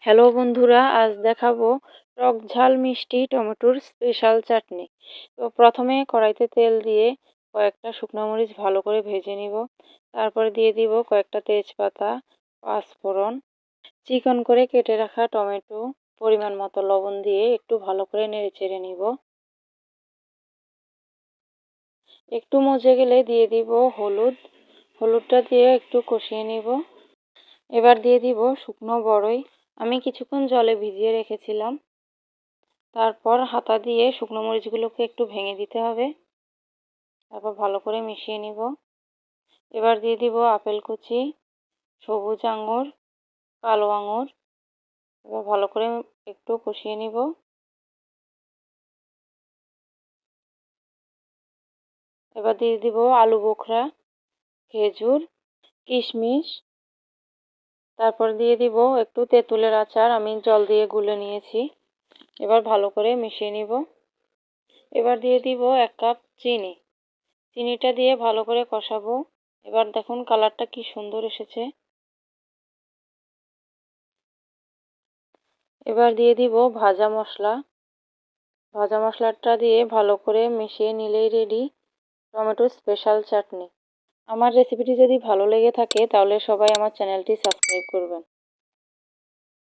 Hello বন্ধুরা, আজ দেখাবো টক ঝাল মিষ্টি টমেটোর স্পেশাল চাটনি। তো প্রথমে কড়াইতে তেল দিয়ে কয়েকটা শুকনো মরিচ ভালো করে ভেজে নিব। তারপরে দিয়ে দিব কয়েকটা তেজপাতা, পাঁচফোড়ন, চিকন করে কেটে রাখা টমেটো, পরিমাণ মতো লবণ দিয়ে একটু ভালো করে নেড়ে চেড়ে নিব। একটু মজে গেলে দিয়ে দিব হলুদটা দিয়ে একটু কষিয়ে নিব। এবার দিয়ে দিব শুকনো বড়ই, আমি কিছুক্ষণ জলে ভিজিয়ে রেখেছিলাম। তারপর হাতা দিয়ে শুকনো মরিচগুলোকে একটু ভেঙে দিতে হবে। তারপর ভালো করে মিশিয়ে নিব। এবার দিয়ে দিব আপেল কুচি, সবুজ আঙুর, কালো আঙুর। এবার ভালো করে একটু কষিয়ে নিব। এবার দিয়ে দিব আলু বোখরা, খেজুর, কিশমিশ। তারপর দিয়ে দিব একটু তেঁতুলের আচার, আমি জল দিয়ে গুলে নিয়েছি। এবার ভালো করে মিশিয়ে নিব। এবার দিয়ে দিব 1 কাপ চিনি। চিনিটা দিয়ে ভালো করে কষাবো। এবার দেখুন কালারটা কি সুন্দর এসেছে। এবার দিয়ে দিব ভাজা মশলাটা দিয়ে ভালো করে মিশিয়ে নিলেই রেডি টমেটো স্পেশাল চাটনি। আমার রেসিপিটি যদি ভালো লেগে থাকে তাহলে সবাই আমার চ্যানেলটি সাবস্ক্রাইব করবেন।